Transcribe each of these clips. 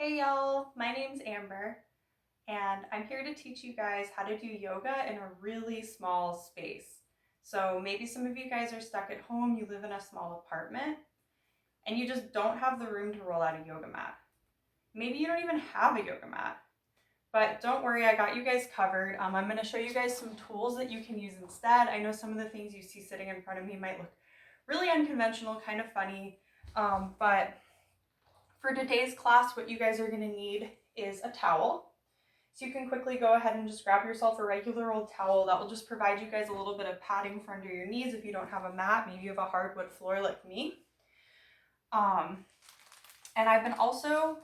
Hey y'all, my name's Amber and I'm here to teach you guys how to do yoga in a really small space. So maybe some of you guys are stuck at home, you live in a small apartment, and you just don't have the room to roll out a yoga mat. Maybe you don't even have a yoga mat, but don't worry, I got you guys covered. I'm going to show you guys some tools that you can use instead. I know some of the things you see sitting in front of me might look really unconventional, kind of funny, but for today's class, what you guys are going to need is a towel. So you can quickly go ahead and just grab yourself a regular old towel. That will just provide you guys a little bit of padding for under your knees if you don't have a mat. Maybe you have a hardwood floor like me. And I've been also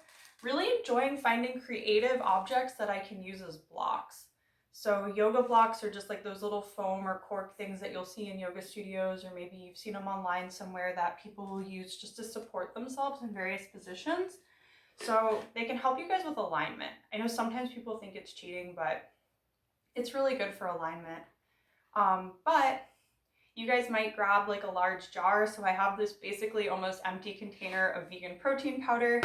really enjoying finding creative objects that I can use as blocks. So yoga blocks are just like those little foam or cork things that you'll see in yoga studios, or maybe you've seen them online somewhere that people will use just to support themselves in various positions. So they can help you guys with alignment. I know sometimes people think it's cheating, but it's really good for alignment. But you guys might grab like a large jar. So I have this basically almost empty container of vegan protein powder.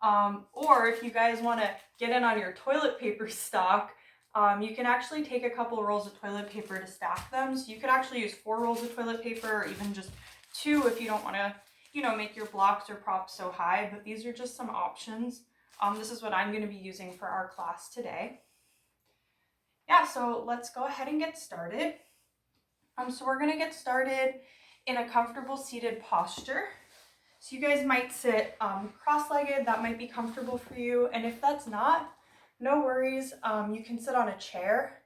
Or if you guys want to get in on your toilet paper stock, you can actually take a couple of rolls of toilet paper to stack them. So you could actually use 4 rolls of toilet paper or even just 2 if you don't want to, make your blocks or props so high. But these are just some options. This is what I'm going to be using for our class today. Yeah, so let's go ahead and get started. So we're going to get started in a comfortable seated posture. So you guys might sit cross-legged. That might be comfortable for you. And if that's not, no worries. You can sit on a chair.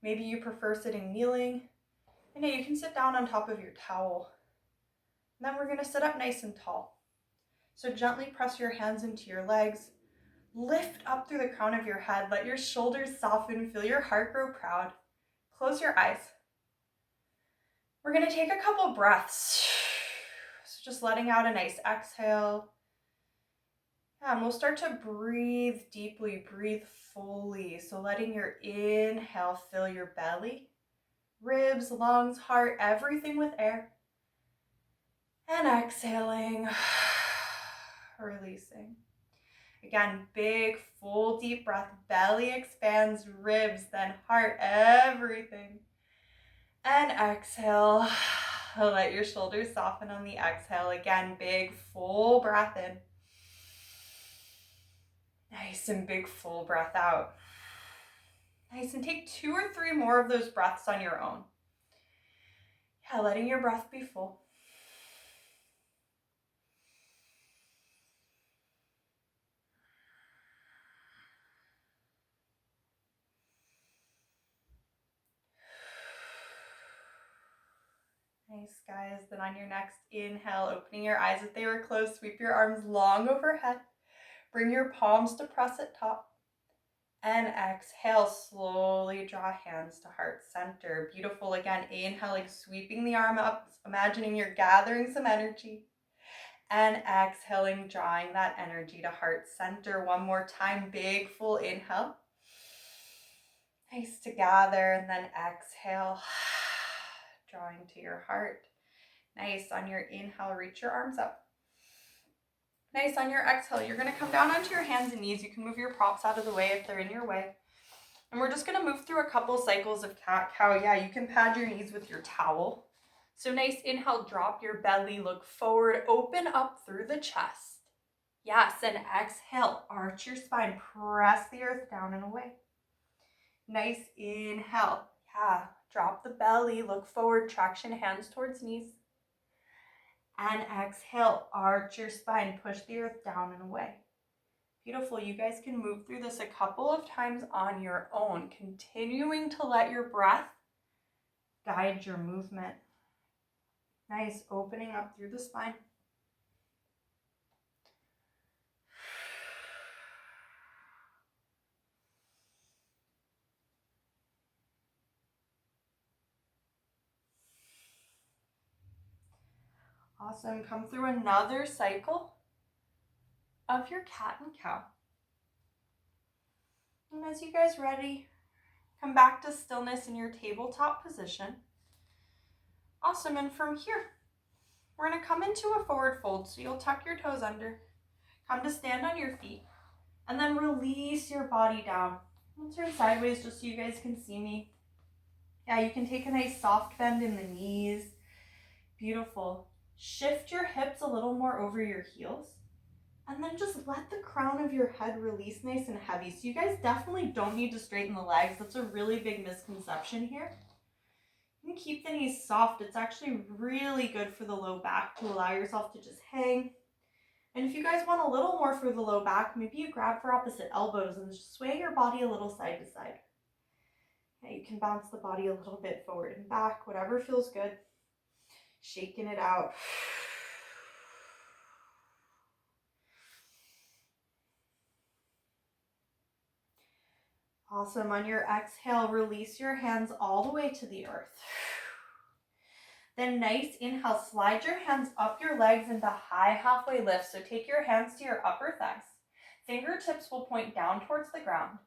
Maybe you prefer sitting kneeling. And yeah, you can sit down on top of your towel. And then we're going to sit up nice and tall. So gently press your hands into your legs. Lift up through the crown of your head. Let your shoulders soften. Feel your heart grow proud. Close your eyes. We're going to take a couple breaths. So just letting out a nice exhale. And we'll start to breathe deeply, breathe fully. So letting your inhale fill your belly, ribs, lungs, heart, everything with air. And exhaling, releasing. Again, big, full, deep breath. Belly expands, ribs, then heart, everything. And exhale. Let your shoulders soften on the exhale. Again, big, full breath in. Nice and big, full breath out. Nice, and take 2 or 3 more of those breaths on your own. Yeah, letting your breath be full. Nice, guys. Then on your next inhale, opening your eyes if they were closed, sweep your arms long overhead. Bring your palms to press at top. And exhale, slowly draw hands to heart center. Beautiful. Again, inhaling, sweeping the arm up, imagining you're gathering some energy. And exhaling, drawing that energy to heart center. One more time, big full inhale. Nice to gather, and then exhale, drawing to your heart. Nice. On your inhale, reach your arms up. Nice. On your exhale, you're going to come down onto your hands and knees. You can move your props out of the way if they're in your way. And we're just going to move through a couple cycles of cat-cow. Yeah, you can pad your knees with your towel. So nice inhale, drop your belly, look forward, open up through the chest. Yes, and exhale, arch your spine, press the earth down and away. Nice inhale. Yeah, drop the belly, look forward, traction hands towards knees. And exhale, arch your spine, push the earth down and away. Beautiful. You guys can move through this a couple of times on your own, continuing to let your breath guide your movement. Nice, opening up through the spine. Awesome. Come through another cycle of your cat and cow. And as you guys ready, come back to stillness in your tabletop position. Awesome. And from here, we're going to come into a forward fold. So you'll tuck your toes under. Come to stand on your feet. And then release your body down. I'll turn sideways just so you guys can see me. Yeah, you can take a nice soft bend in the knees. Beautiful. Shift your hips a little more over your heels. And then just let the crown of your head release nice and heavy. So you guys definitely don't need to straighten the legs. That's a really big misconception here. You can keep the knees soft. It's actually really good for the low back to allow yourself to just hang. And if you guys want a little more for the low back, maybe you grab for opposite elbows and just sway your body a little side to side. Yeah, you can bounce the body a little bit forward and back, whatever feels good. Shaking it out. Awesome. On your exhale, release your hands all the way to the earth. Then nice inhale, slide your hands up your legs into high halfway lift. So take your hands to your upper thighs. Fingertips will point down towards the ground.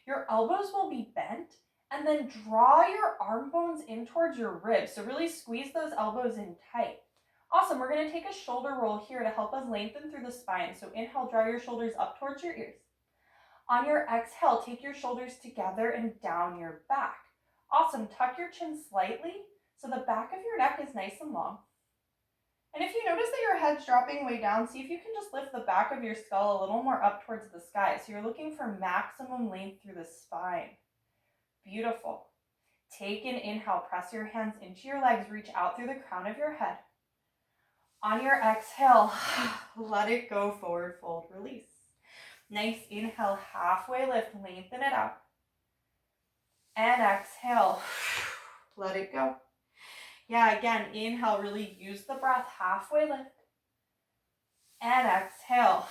Your elbows will be bent, and then draw your arm bones in towards your ribs. So really squeeze those elbows in tight. Awesome. We're going to take a shoulder roll here to help us lengthen through the spine. So inhale, draw your shoulders up towards your ears. On your exhale, take your shoulders together and down your back. Awesome. Tuck your chin slightly so the back of your neck is nice and long. And if you notice that your head's dropping way down, see if you can just lift the back of your skull a little more up towards the sky. So you're looking for maximum length through the spine. Beautiful. Take an inhale, press your hands into your legs, reach out through the crown of your head. On your exhale, let it go, forward fold, release. Nice inhale, halfway lift, lengthen it out. And exhale, let it go. Yeah, again, inhale, really use the breath, halfway lift. And exhale,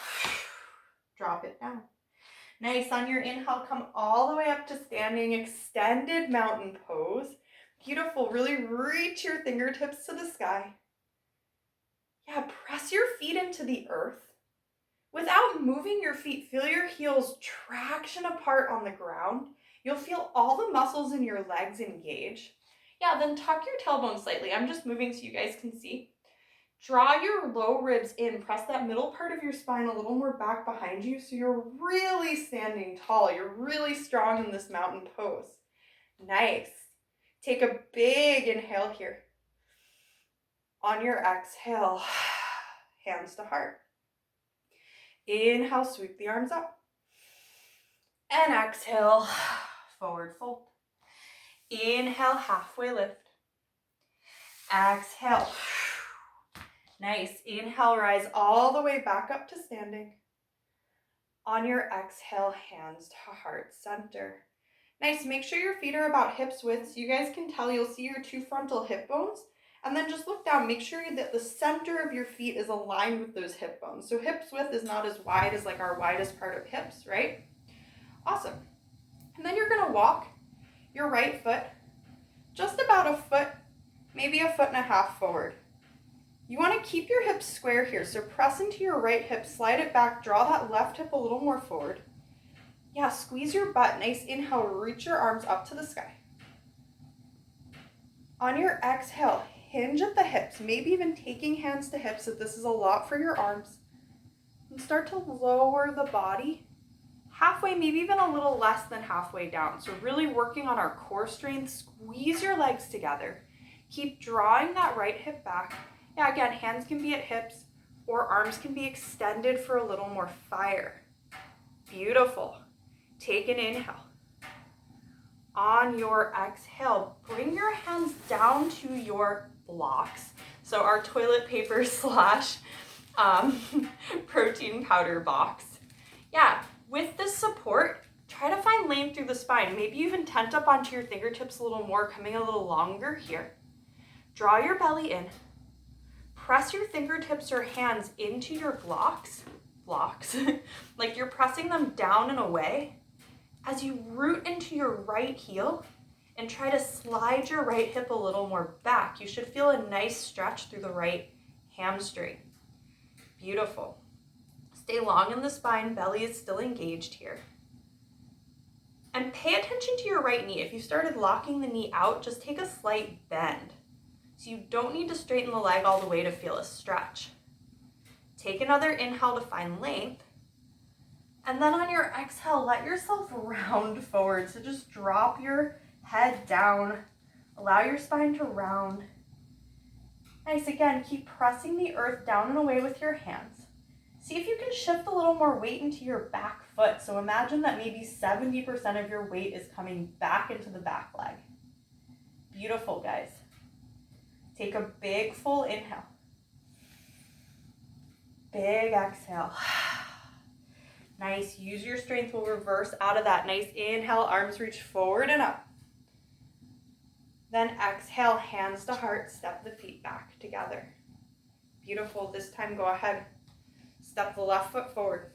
drop it down. Nice, on your inhale, come all the way up to standing extended mountain pose. Beautiful, really reach your fingertips to the sky. Yeah, press your feet into the earth. Without moving your feet, feel your heels traction apart on the ground. You'll feel all the muscles in your legs engage. Yeah, then tuck your tailbone slightly. I'm just moving so you guys can see. Draw your low ribs in. Press that middle part of your spine a little more back behind you so you're really standing tall. You're really strong in this mountain pose. Nice. Take a big inhale here. On your exhale, hands to heart. Inhale, sweep the arms up. And exhale, forward fold. Inhale, halfway lift. Exhale. Nice. Inhale, rise all the way back up to standing. On your exhale, hands to heart center. Nice. Make sure your feet are about hips width so you guys can tell. You'll see your two frontal hip bones. And then just look down. Make sure that the center of your feet is aligned with those hip bones. So hips width is not as wide as like our widest part of hips, right? Awesome. And then you're going to walk your right foot just about a foot, maybe a foot and a half forward. You want to keep your hips square here. So press into your right hip, slide it back, draw that left hip a little more forward. Yeah, squeeze your butt. Nice inhale, reach your arms up to the sky. On your exhale, hinge at the hips, maybe even taking hands to hips if this is a lot for your arms. And start to lower the body halfway, maybe even a little less than halfway down. So really working on our core strength. Squeeze your legs together. Keep drawing that right hip back. Yeah, again, hands can be at hips or arms can be extended for a little more fire. Beautiful. Take an inhale. On your exhale, bring your hands down to your blocks. So our toilet paper slash protein powder box. Yeah, with this support, try to find length through the spine. Maybe even tent up onto your fingertips a little more, coming a little longer here. Draw your belly in. Press your fingertips or hands into your blocks, like you're pressing them down and away as you root into your right heel and try to slide your right hip a little more back. You should feel a nice stretch through the right hamstring. Beautiful. Stay long in the spine, belly is still engaged here. And pay attention to your right knee. If you started locking the knee out, just take a slight bend. So you don't need to straighten the leg all the way to feel a stretch. Take another inhale to find length. And then on your exhale, let yourself round forward. So just drop your head down. Allow your spine to round. Nice. Again, keep pressing the earth down and away with your hands. See if you can shift a little more weight into your back foot. So imagine that maybe 70% of your weight is coming back into the back leg. Beautiful, guys. Take a big full inhale. Big exhale. Nice. Use your strength. We'll reverse out of that. Nice inhale, arms reach forward and up. Then exhale, hands to heart, step the feet back together. Beautiful. This time, go ahead. Step the left foot forward.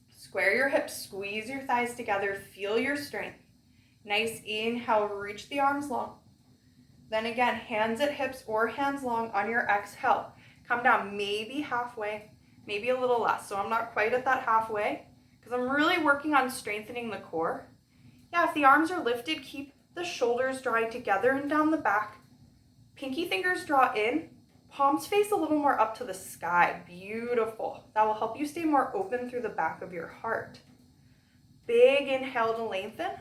Square your hips, squeeze your thighs together, feel your strength. Nice inhale, reach the arms long. Then again, hands at hips or hands long on your exhale. Come down maybe halfway, maybe a little less. So I'm not quite at that halfway because I'm really working on strengthening the core. Yeah, if the arms are lifted, keep the shoulders drawing together and down the back. Pinky fingers draw in, palms face a little more up to the sky. Beautiful. That will help you stay more open through the back of your heart. Big inhale to lengthen.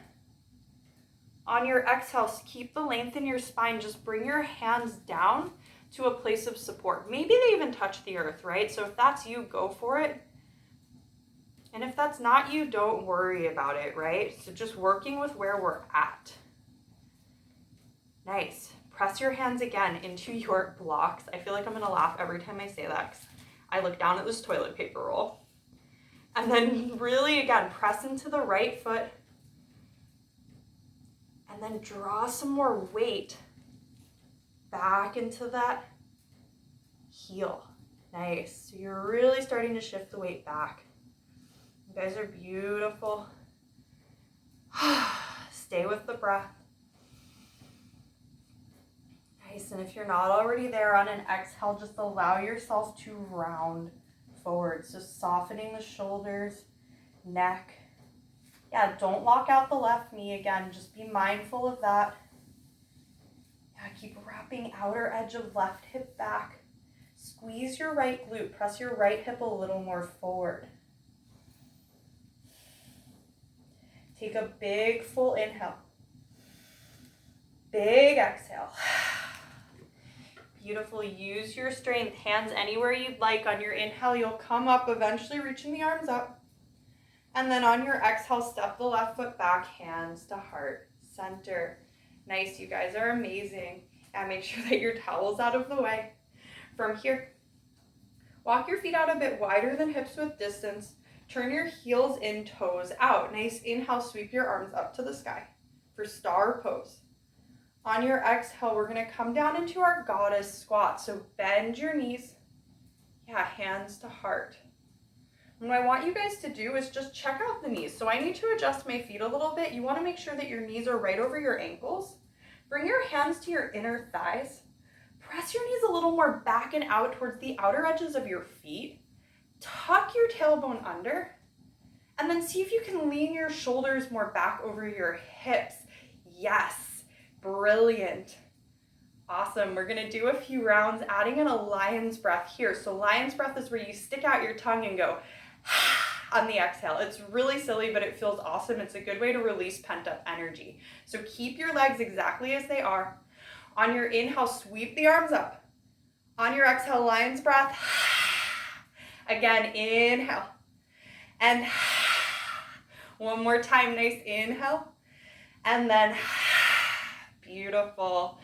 On your exhale, keep the length in your spine. Just bring your hands down to a place of support. Maybe they even touch the earth, right? So if that's you, go for it. And if that's not you, don't worry about it, right? So just working with where we're at. Nice. Press your hands again into your blocks. I feel like I'm gonna laugh every time I say that because I look down at this toilet paper roll. And then really, again, press into the right foot. And then draw some more weight back into that heel. Nice. So you're really starting to shift the weight back. You guys are beautiful. Stay with the breath. Nice. And if you're not already there, on an exhale, just allow yourself to round forward. So softening the shoulders, neck. Yeah, don't lock out the left knee again. Just be mindful of that. Yeah, keep wrapping outer edge of left hip back. Squeeze your right glute. Press your right hip a little more forward. Take a big full inhale. Big exhale. Beautiful. Use your strength. Hands anywhere you'd like. On your inhale, you'll come up, eventually reaching the arms up. And then on your exhale, step the left foot back, hands to heart, center. Nice, you guys are amazing. And make sure that your towel's out of the way. From here, walk your feet out a bit wider than hips with distance. Turn your heels in, toes out. Nice inhale, sweep your arms up to the sky for star pose. On your exhale, we're gonna come down into our goddess squat. So bend your knees. Yeah, hands to heart. And what I want you guys to do is just check out the knees. So I need to adjust my feet a little bit. You want to make sure that your knees are right over your ankles. Bring your hands to your inner thighs. Press your knees a little more back and out towards the outer edges of your feet. Tuck your tailbone under. And then see if you can lean your shoulders more back over your hips. Yes, brilliant. Awesome. We're going to do a few rounds, adding in a lion's breath here. So lion's breath is where you stick out your tongue and go on the exhale. It's really silly, but it feels awesome. It's a good way to release pent up energy. So keep your legs exactly as they are. On your inhale, sweep the arms up. On your exhale, lion's breath. Again, inhale. And one more time, nice inhale. And then beautiful.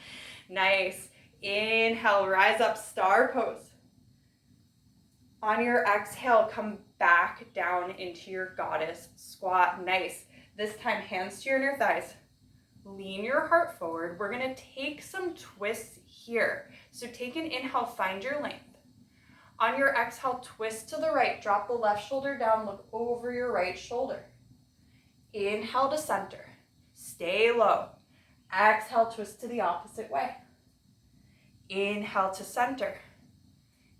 Nice. Inhale, rise up, star pose. On your exhale, come back down into your goddess squat. Nice. This time, hands to your inner thighs. Lean your heart forward. We're going to take some twists here. So take an inhale, find your length. On your exhale, twist to the right. Drop the left shoulder down, look over your right shoulder. Inhale to center. Stay low. Exhale, twist to the opposite way. Inhale to center.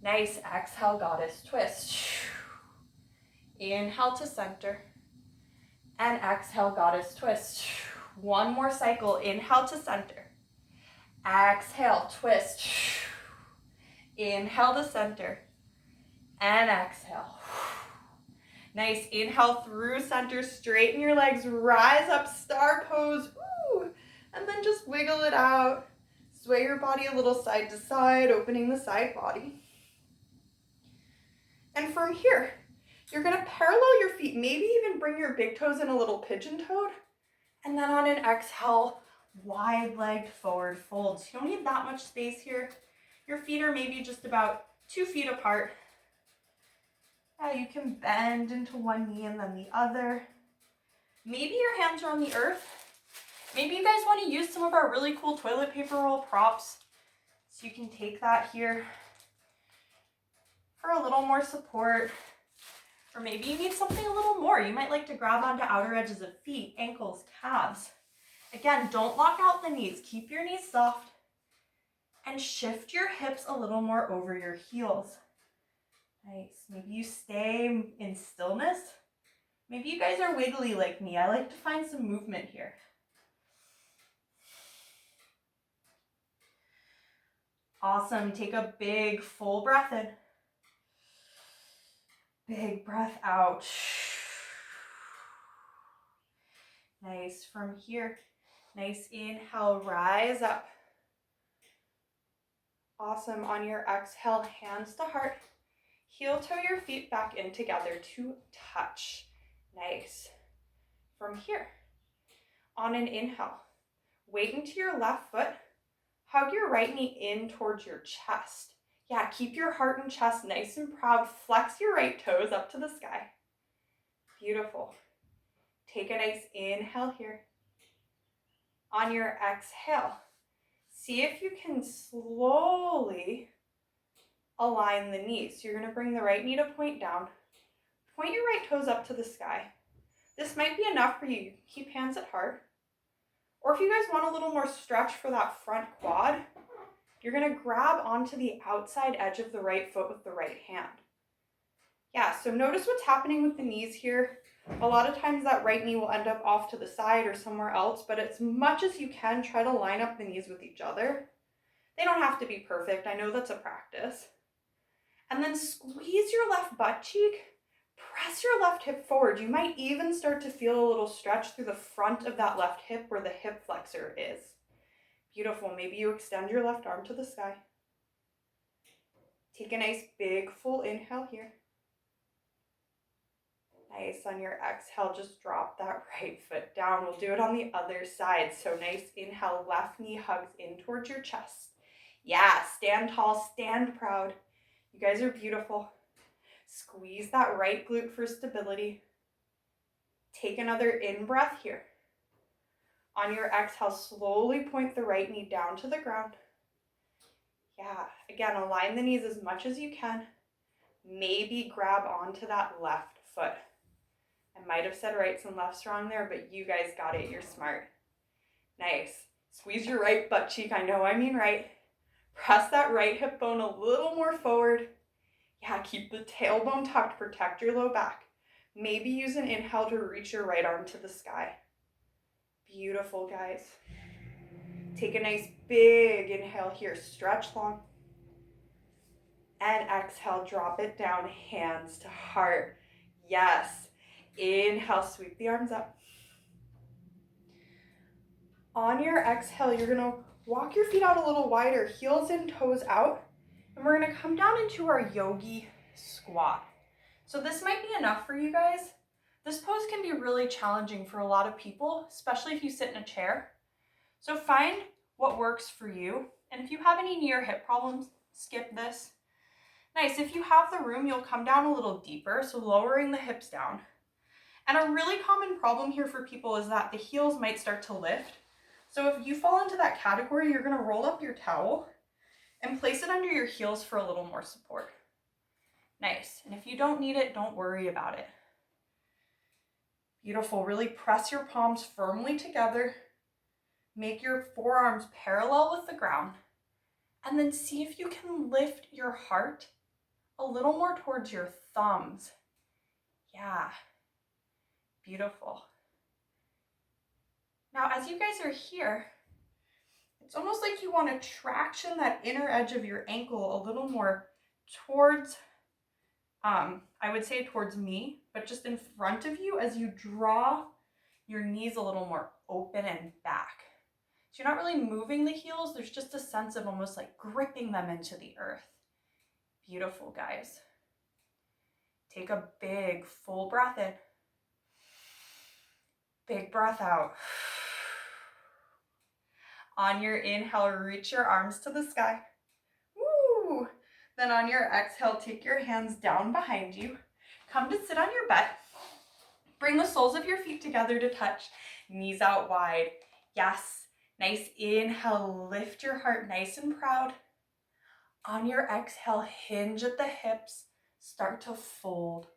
Nice. Exhale, goddess twist. Inhale to center. And exhale, goddess twist. One more cycle. Inhale to center. Exhale, twist. Inhale to center. And exhale. Nice, inhale through center, straighten your legs, rise up, star pose, woo! And then just wiggle it out. Sway your body a little side to side, opening the side body. And from here, you're gonna parallel your feet, maybe even bring your big toes in a little pigeon-toed. And then on an exhale, wide-legged forward folds. You don't need that much space here. Your feet are maybe just about 2 feet apart. Yeah, you can bend into one knee and then the other. Maybe your hands are on the earth. Maybe you guys want to use some of our really cool toilet paper roll props. So you can take that here for a little more support. Or maybe you need something a little more. You might like to grab onto outer edges of feet, ankles, calves. Again, don't lock out the knees. Keep your knees soft and shift your hips a little more over your heels. Nice. Maybe you stay in stillness. Maybe you guys are wiggly like me. I like to find some movement here. Awesome. Take a big full breath in. Big breath out. Nice. From here, nice inhale, rise up. Awesome. On your exhale, hands to heart. Heel toe your feet back in together to touch. Nice. From here, on an inhale, weight into your left foot. Hug your right knee in towards your chest. Yeah, keep your heart and chest nice and proud. Flex your right toes up to the sky. Beautiful. Take a nice inhale here. On your exhale, see if you can slowly align the knees. So you're going to bring the right knee to point down. Point your right toes up to the sky. This might be enough for you. Keep hands at heart. Or if you guys want a little more stretch for that front quad, you're going to grab onto the outside edge of the right foot with the right hand. Yeah, so notice what's happening with the knees here. A lot of times that right knee will end up off to the side or somewhere else, but as much as you can, try to line up the knees with each other. They don't have to be perfect. I know that's a practice. And then squeeze your left butt cheek. Press your left hip forward. You might even start to feel a little stretch through the front of that left hip where the hip flexor is. Beautiful. Maybe you extend your left arm to the sky. Take a nice big full inhale here. Nice. On your exhale, just drop that right foot down. We'll do it on the other side. So nice inhale, left knee hugs in towards your chest. Yeah, stand tall, stand proud. You guys are beautiful. Squeeze that right glute for stability. Take another in-breath here. On your exhale, slowly point the right knee down to the ground. Yeah, again, align the knees as much as you can. Maybe grab onto that left foot. I might have said rights and lefts wrong there, but you guys got it. You're smart. Nice. Squeeze your right butt cheek. I know I mean right. Press that right hip bone a little more forward. Yeah, keep the tailbone tucked, protect your low back. Maybe use an inhale to reach your right arm to the sky. Beautiful, guys. Take a nice big inhale here, stretch long. And exhale, drop it down, hands to heart. Yes. Inhale, sweep the arms up. On your exhale, you're gonna walk your feet out a little wider, heels in, toes out. And we're gonna come down into our yogi squat. So this might be enough for you guys. This pose can be really challenging for a lot of people, especially if you sit in a chair. So find what works for you. And if you have any knee or hip problems, skip this. Nice, if you have the room, you'll come down a little deeper, so lowering the hips down. And a really common problem here for people is that the heels might start to lift. So if you fall into that category, you're gonna roll up your towel and place it under your heels for a little more support. Nice, and if you don't need it, don't worry about it. Beautiful, really press your palms firmly together. Make your forearms parallel with the ground. And then see if you can lift your heart a little more towards your thumbs. Yeah, beautiful. Now, as you guys are here, it's almost like you want to traction that inner edge of your ankle a little more towards, I would say towards me, but but just in front of you as you draw your knees a little more open and back. So you're not really moving the heels. There's just a sense of almost like gripping them into the earth. Beautiful, guys. Take a big full breath in. Big breath out. On your inhale, reach your arms to the sky. Woo! Then on your exhale, take your hands down behind you. Come to sit on your butt. Bring the soles of your feet together to touch. Knees out wide. Yes. Nice inhale, lift your heart nice and proud. On your exhale, hinge at the hips. Start to fold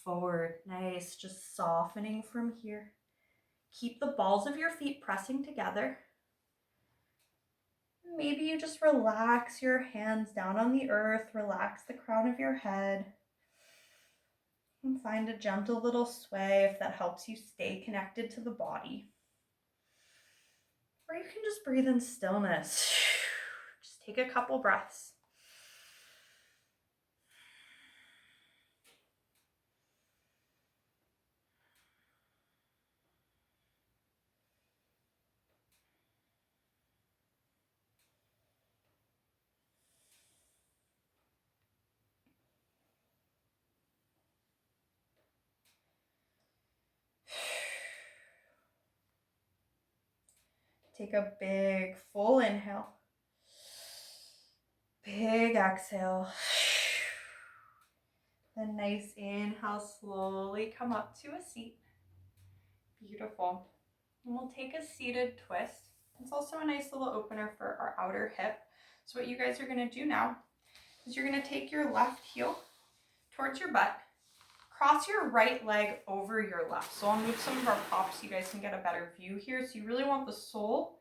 forward. Nice, just softening from here. Keep the balls of your feet pressing together. Maybe you just relax your hands down on the earth, relax the crown of your head, and find a gentle little sway if that helps you stay connected to the body. Or you can just breathe in stillness. Just take a couple breaths. Take a big full inhale. Big exhale. Then nice inhale, slowly come up to a seat. Beautiful. And we'll take a seated twist. It's also a nice little opener for our outer hip. So what you guys are going to do now is you're going to take your left heel towards your butt. Cross your right leg over your left. So I'll move some of our props so you guys can get a better view here. So you really want the sole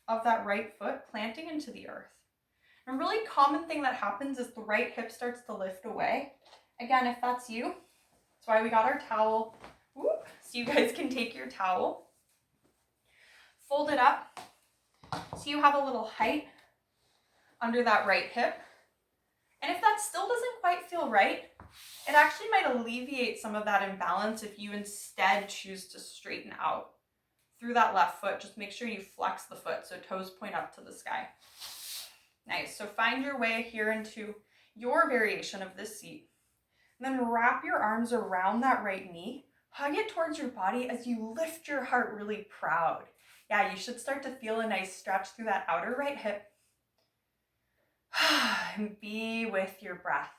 of that right foot planting into the earth. And a really common thing that happens is the right hip starts to lift away. Again, if that's you, that's why we got our towel. Whoop. So you guys can take your towel, fold it up so you have a little height under that right hip. And if that still doesn't quite feel right, it actually might alleviate some of that imbalance if you instead choose to straighten out through that left foot. Just make sure you flex the foot so toes point up to the sky. Nice. So find your way here into your variation of this seat. And then wrap your arms around that right knee. Hug it towards your body as you lift your heart really proud. Yeah, you should start to feel a nice stretch through that outer right hip. And be with your breath.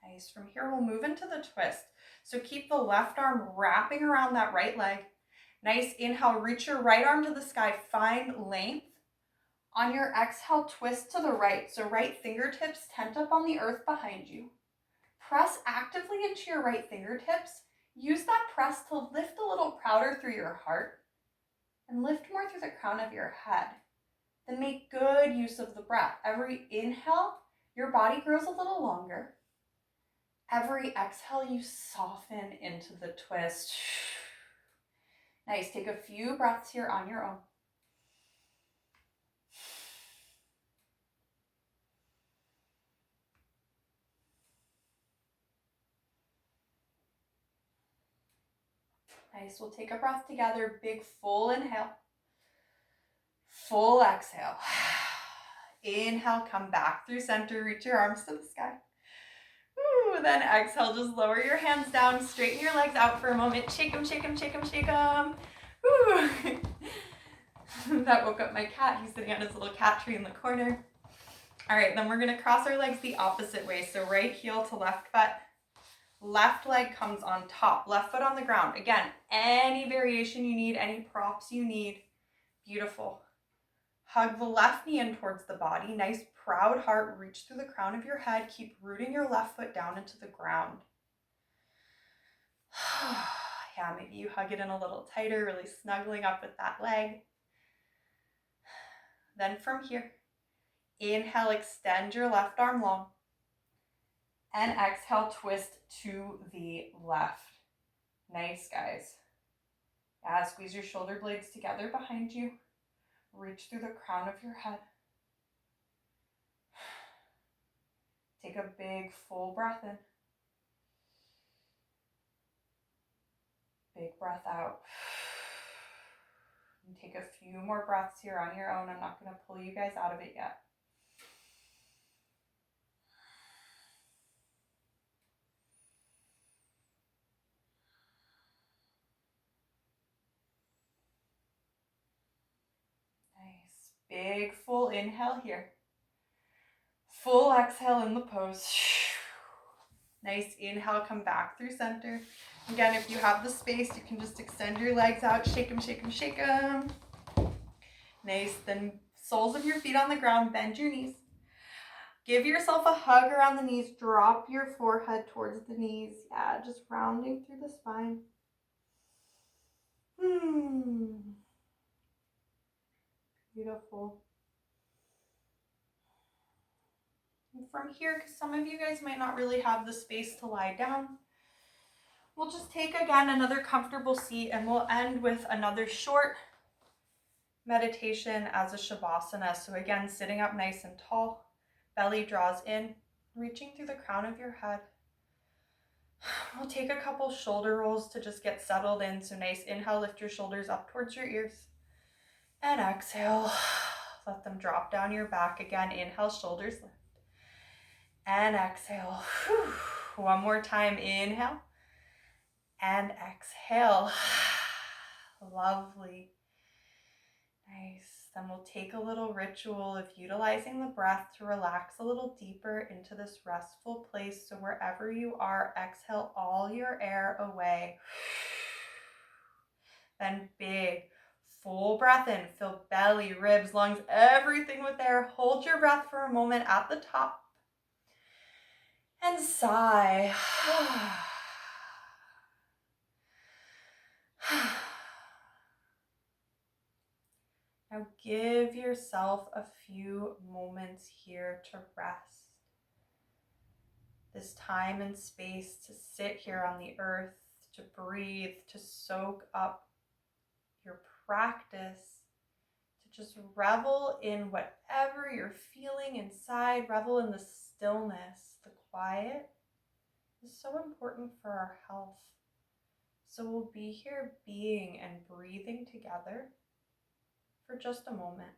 Nice. From here, we'll move into the twist. So keep the left arm wrapping around that right leg. Nice inhale, reach your right arm to the sky, find length. On your exhale, twist to the right. So right fingertips tent up on the earth behind you. Press actively into your right fingertips. Use that press to lift a little prouder through your heart and lift more through the crown of your head. Then make good use of the breath. Every inhale, your body grows a little longer. Every exhale, you soften into the twist. Nice. Take a few breaths here on your own. Nice. We'll take a breath together. Big full inhale. Full exhale. Inhale, come back through center. Reach your arms to the sky. Ooh, then exhale, just lower your hands down. Straighten your legs out for a moment. Shake them, shake them, shake them, shake them. Ooh. That woke up my cat. He's sitting on his little cat tree in the corner. All right, then we're going to cross our legs the opposite way. So right heel to left foot. Left leg comes on top, left foot on the ground. Again, any variation you need, any props you need. Beautiful. Hug the left knee in towards the body. Nice proud heart. Reach through the crown of your head. Keep rooting your left foot down into the ground. Yeah, maybe you hug it in a little tighter, really snuggling up with that leg. Then from here, inhale, extend your left arm long. And exhale, twist to the left. Nice, guys. Yeah, squeeze your shoulder blades together behind you. Reach through the crown of your head. take a big full breath in. Big breath out. And take a few more breaths here on your own. I'm not going to pull you guys out of it yet. Nice. Big full inhale here. Full exhale in the pose. Nice inhale, come back through center. Again, if you have the space, you can just extend your legs out, shake them, shake them, shake them. Nice, then soles of your feet on the ground, bend your knees. Give yourself a hug around the knees, drop your forehead towards the knees. Yeah, just rounding through the spine. Beautiful. And from here, because some of you guys might not really have the space to lie down, we'll just take again another comfortable seat and we'll end with another short meditation as a Shavasana. So again, sitting up nice and tall, belly draws in, reaching through the crown of your head. We'll take a couple shoulder rolls to just get settled in. So nice inhale, lift your shoulders up towards your ears. And exhale, let them drop down your back. Again, inhale, shoulders lift. And exhale. One more time, inhale. And exhale. Lovely. Nice. Then we'll take a little ritual of utilizing the breath to relax a little deeper into this restful place. So wherever you are, exhale all your air away. Then big, full breath in. Fill belly, ribs, lungs, everything with air. Hold your breath for a moment at the top. And sigh. Now give yourself a few moments here to rest. This time and space to sit here on the earth, to breathe, to soak up your practice, to just revel in whatever you're feeling inside, revel in the stillness, the quiet is so important for our health. So we'll be here being and breathing together for just a moment.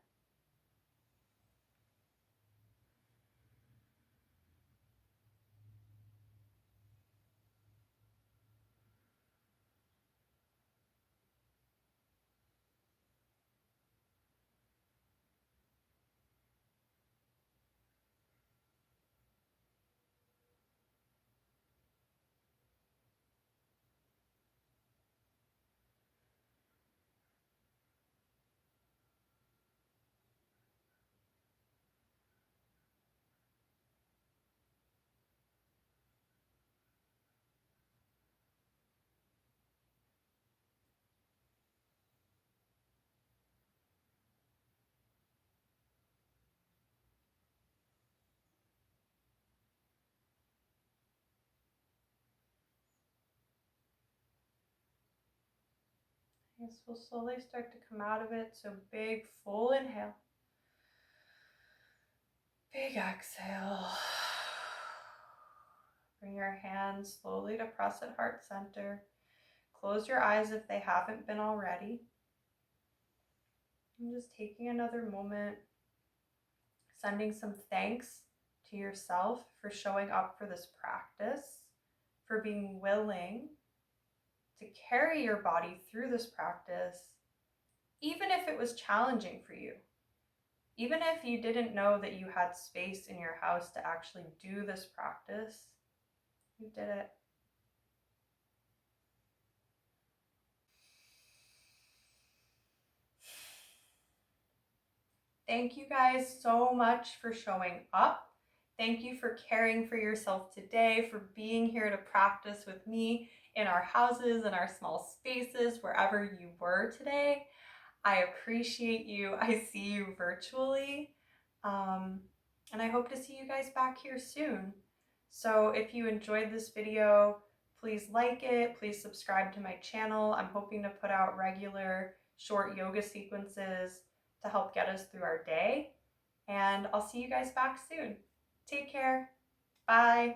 Yes, we'll slowly start to come out of it. So big, full inhale. Big exhale. Bring your hands slowly to press at heart center. Close your eyes if they haven't been already. And just taking another moment, sending some thanks to yourself for showing up for this practice, for being willing to carry your body through this practice, even if it was challenging for you. Even if you didn't know that you had space in your house to actually do this practice, you did it. Thank you guys so much for showing up. Thank you for caring for yourself today, for being here to practice with me in our houses, in our small spaces, wherever you were today. I appreciate you. I see you virtually. And I hope to see you guys back here soon. So if you enjoyed this video, please like it. Please subscribe to my channel. I'm hoping to put out regular short yoga sequences to help get us through our day. And I'll see you guys back soon. Take care. Bye.